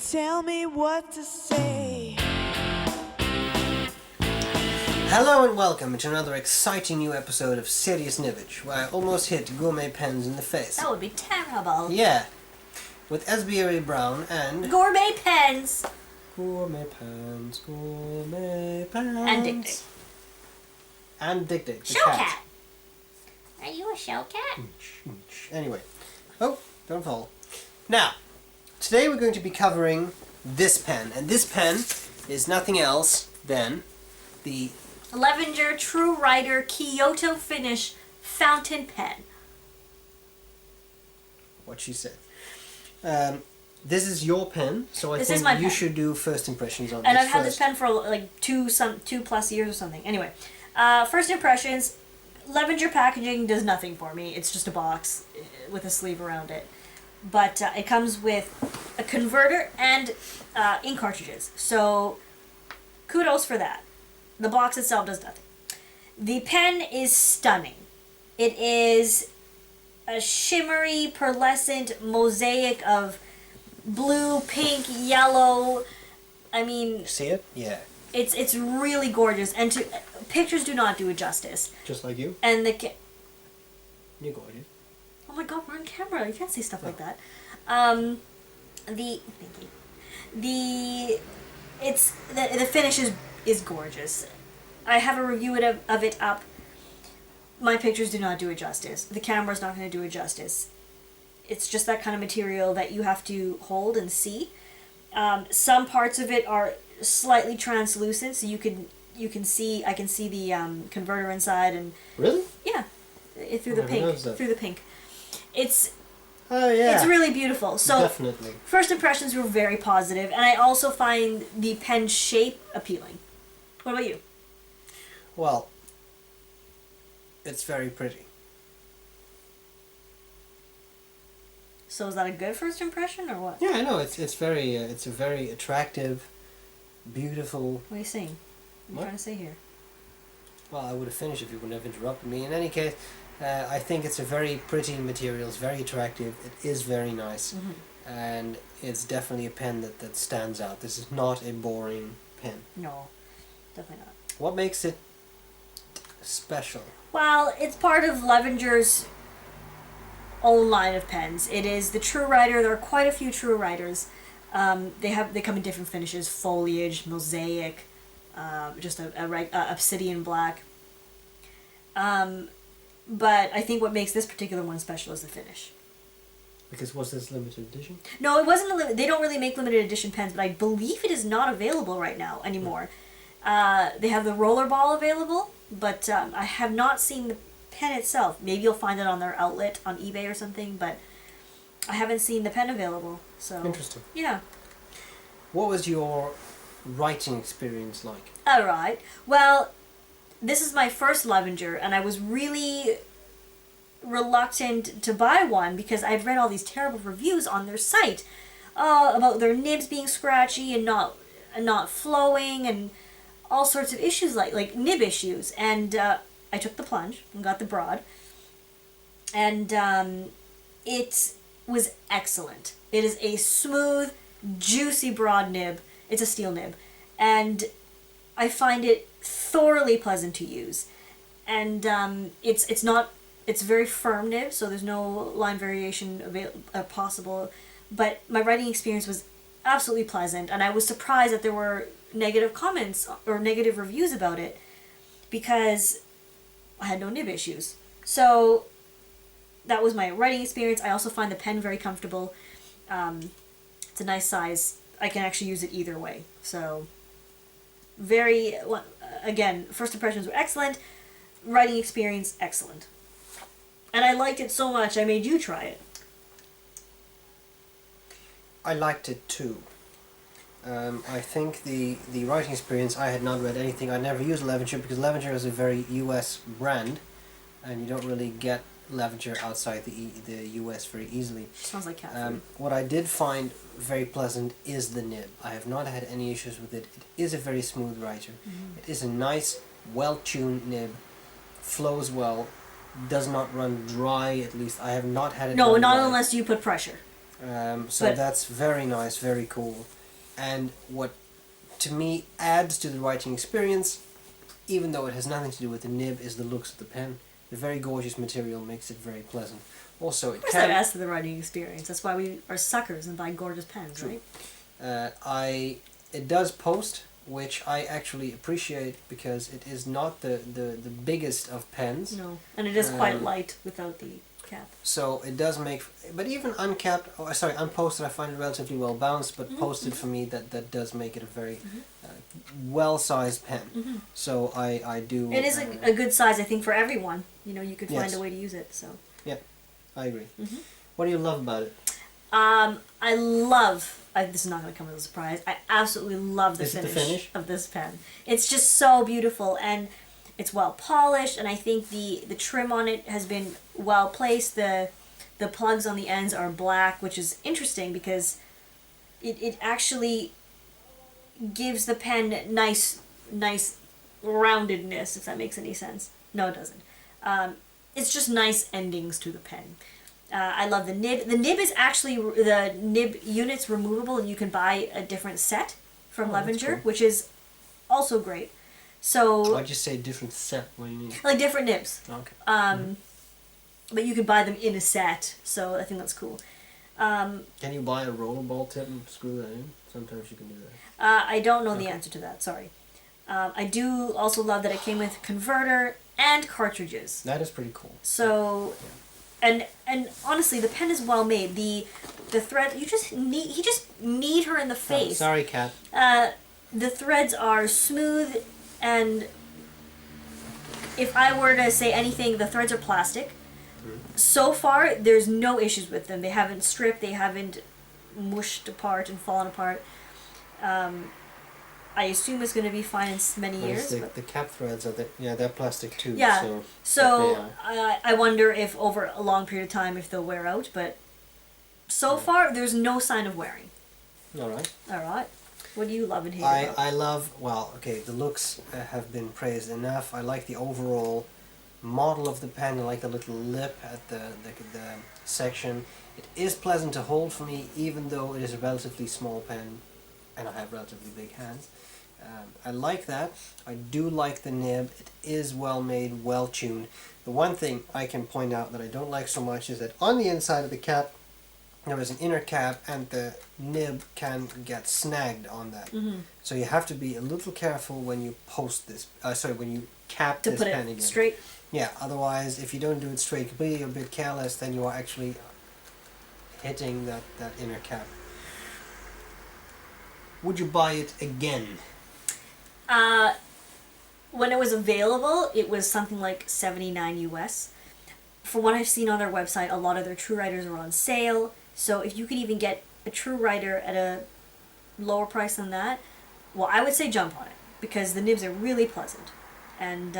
tell me what to say. Hello and welcome to another exciting new episode of Serious Nibbage, where I almost hit gourmet pens in the face. That would be terrible. Yeah, with sbrebrown and... Gourmet pens! Gourmet pens, gourmet pens... And Dick Dick. And Dick Dick, the Show cat! Are you a show cat? Anyway. Oh, don't fall. Now, today we're going to be covering this pen, and this pen is nothing else than the Levenger True Writer Kyoto Finish Fountain Pen. what she said. This is your pen, so I This think is my you pen. should do first impressions on And this I've had first. this pen for like two plus years or something. Anyway, first impressions, Levenger packaging does nothing for me. It's just a box with a sleeve around it. But it comes with a converter and ink cartridges. So kudos for that. The box itself does nothing. The pen is stunning. It is a shimmery, pearlescent mosaic of blue, pink, yellow. I mean, See it? Yeah. it's really gorgeous, and pictures do not do it justice. Just like you? And You're gorgeous. oh my god, we're on camera. You can't say stuff like that. Thank you. The finish is gorgeous. I have a review of it up. My pictures do not do it justice. The camera's not going to do it justice. It's just that kind of material that you have to hold and see. Some parts of it are slightly translucent, so you can see. I can see the converter inside, and Really? yeah, through the Never pink. noticed that. Through the pink. It's Oh, yeah. it's really beautiful. So Definitely. first impressions were very positive, and I also find the pen shape appealing. What about you? Well, it's very pretty. So is that a good first impression, or what? Yeah, I know. It's very it's a very attractive, beautiful. What are you saying? What are you What? trying to say here? Well, I would have finished if you wouldn't have interrupted me. In any case, I think it's a very pretty material. It's very attractive. It is very nice, and it's definitely a pen that stands out. This is not a boring pen. No, definitely not. What makes it special? Well, it's part of Levenger's own line of pens. It is the True Writer. There are quite a few True Writers. They come in different finishes: foliage, mosaic, just a obsidian black. But I think what makes this particular one special is the finish. Because was this limited edition? No, it wasn't they don't really make limited edition pens, but I believe it is not available right now anymore. They have the roller ball available, but I have not seen the pen itself. Maybe you'll find it on their outlet on eBay or something, but I haven't seen the pen available. So Interesting. yeah. What was your writing experience like? All right. Well, this is my first Levenger, and I was really reluctant to buy one because I'd read all these terrible reviews on their site about their nibs being scratchy and not flowing and all sorts of issues like nib issues. And I took the plunge and got the broad, and it was excellent. It is a smooth, juicy broad nib. It's a steel nib, and I find it thoroughly pleasant to use. And it's a very firm nib, so there's no line variation possible. But my writing experience was absolutely pleasant, and I was surprised that there were negative comments or negative reviews about it because I had no nib issues. So that was my writing experience. I also find the pen very comfortable. It's a nice size. I can actually use it either way. So again, first impressions were excellent. Writing experience, excellent. And I liked it so much, I made you try it. I liked it too. I think the writing experience, I had not read anything. I never used Levenger because Levenger is a very US brand, and you don't really get Levenger outside the US very easily. Smells like cat food. What I did find very pleasant is the nib. I have not had any issues with it. It is a very smooth writer. It is a nice, well-tuned nib, flows well, does not run dry. At least I have not had it. No, run not dry. unless you put pressure. So But- that's very nice, very cool. And what, to me, adds to the writing experience, even though it has nothing to do with the nib, is the looks of the pen. The very gorgeous material makes it very pleasant. Also, it Of course that adds to the writing experience. That's why we are suckers and buy gorgeous pens, True. right? It does post, which I actually appreciate because it is not the biggest of pens. No, and it is quite light without the cap. So it does make, but even uncapped, unposted, I find it relatively well balanced. But posted for me, that does make it a very well-sized pen. So I do. It is a good size, I think, for everyone. You know, you could find Yes. a way to use it. So. I agree. What do you love about it? I love. This is not going to come as a surprise. I absolutely love the Is it the finish, finish? of this pen. It's just so beautiful, and it's well polished. And I think the trim on it has been well placed. The plugs on the ends are black, which is interesting because it actually gives the pen nice roundedness. If that makes any sense. No, it doesn't. It's just nice endings to the pen. I love the nib. The nib is actually, the nib unit's removable, and you can buy a different set from Levenger, cool. which is also great. So, I just say different set. What do you mean? like different nibs. Okay. But you can buy them in a set, so I think that's cool. Can you buy a rollerball tip and screw that in? Sometimes you can do that. I don't know the answer to that, sorry. I do also love that it came with converter and cartridges. That is pretty cool. So, and honestly, the pen is well made. The thread, you just need her in the face. Oh, sorry, cat. The threads are smooth, and if I were to say anything, the threads are plastic. So far, there's no issues with them. They haven't stripped, they haven't mushed apart and fallen apart. I assume it's going to be fine in many years. The cap threads are they're plastic too. Yeah. So I wonder if over a long period of time if they'll wear out, but so far there's no sign of wearing. all right. All right. What do you love and hate about? I love, the looks have been praised enough. I like the overall model of the pen. I like the little lip at the section. It is pleasant to hold for me, even though it is a relatively small pen and I have relatively big hands. I like that. I do like the nib. It is well made, well tuned. The one thing I can point out that I don't like so much is that on the inside of the cap there is an inner cap, and the nib can get snagged on that. So you have to be a little careful when you post this. When you cap to this put pen it again. straight. Yeah. Otherwise, if you don't do it straight, completely a bit careless, then you are actually hitting that inner cap. Would you buy it again? When it was available, it was something like $79 US. From what I've seen on their website, a lot of their True Writers are on sale. So if you could even get a True Writer at a lower price than that, well, I would say jump on it because the nibs are really pleasant, and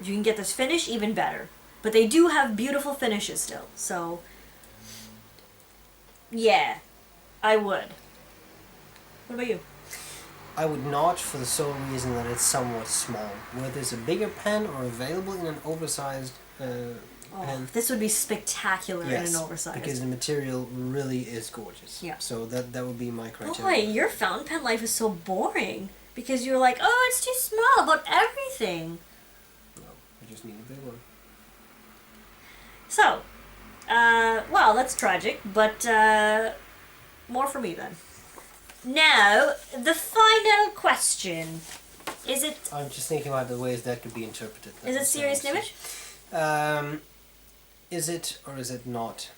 if you can get this finish, even better. But they do have beautiful finishes still. So yeah, I would. What about you? I would not, for the sole reason that it's somewhat small. Whether it's a bigger pen or available in an oversized pen. This would be spectacular in an oversized. Because the material really is gorgeous. Yeah. So that would be my Boy, criteria. your fountain pen life is so boring because you're like, oh, it's too small about everything. No, I just need a big one. So, well, that's tragic, but more for me then. Now, the final question. Is it... I'm just thinking about the ways that could be interpreted. Is it serious Nibbage? Is it or is it not?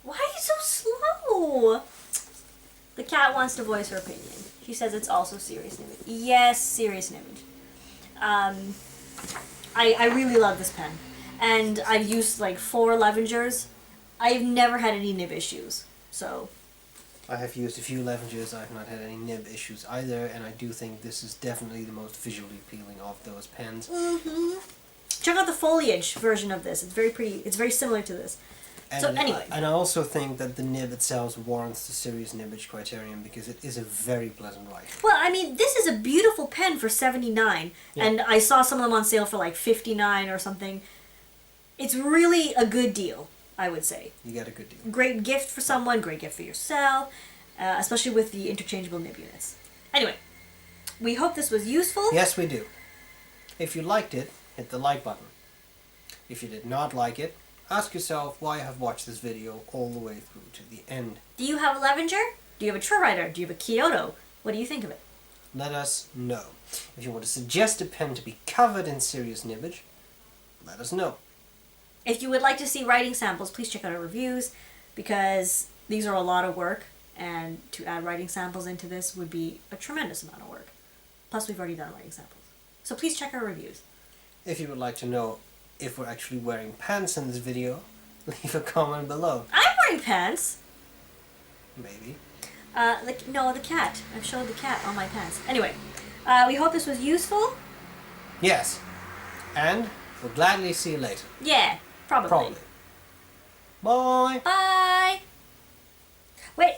Why are you so slow? The cat wants to voice her opinion. She says it's also serious Nibbage. Yes, serious Nibbage. I really love this pen. And I've used like 4 Levengers. I've never had any nib issues. So... I have used a few Levengers. I have not had any nib issues either, and I do think this is definitely the most visually appealing of those pens. Check out the foliage version of this. It's very pretty. It's very similar to this. And So anyway. and I also think that the nib itself warrants the serious Nibbage criterion because it is a very pleasant write. Well, I mean, this is a beautiful pen for $79, and I saw some of them on sale for like $59 or something. It's really a good deal, I would say. You get a good deal. Great gift for someone, great gift for yourself, especially with the interchangeable nib units. Anyway, we hope this was useful. Yes, we do. If you liked it, hit the like button. If you did not like it, ask yourself why you have watched this video all the way through to the end. Do you have a Levenger? Do you have a True Rider? Do you have a Kyoto? What do you think of it? Let us know. If you want to suggest a pen to be covered in serious nibbage, let us know. If you would like to see writing samples, please check out our reviews, because these are a lot of work, and to add writing samples into this would be a tremendous amount of work. Plus, we've already done writing samples. So please check our reviews. If you would like to know if we're actually wearing pants in this video, leave a comment below. I'm wearing pants! Maybe. No, the cat. I've showed the cat on my pants. Anyway, we hope this was useful. Yes. And we'll gladly see you later. Yeah, probably. Probably. Bye. Bye! Wait.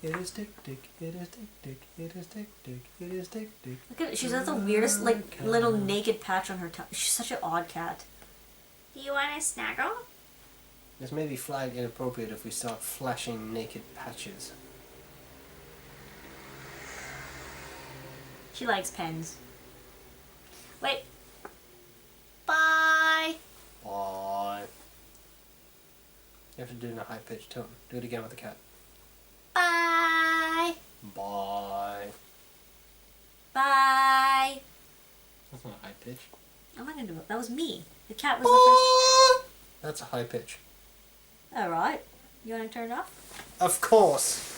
It is tick tick, it is tick tick, it is tick tick, it is tick tick. Look at she's got the weirdest, like, little naked patch on her tongue. She's such an odd cat. Do you want a snaggle? This may be flagged inappropriate if we start flashing naked patches. She likes pens. Wait. Bye! Bye. You have to do it in a high-pitched tone. Do it again with the cat. Bye! Bye. Bye! That's not high pitch. I'm not gonna do it. That was me. The cat was the That's a high pitch. first. Alright. You wanna turn it off? Of course.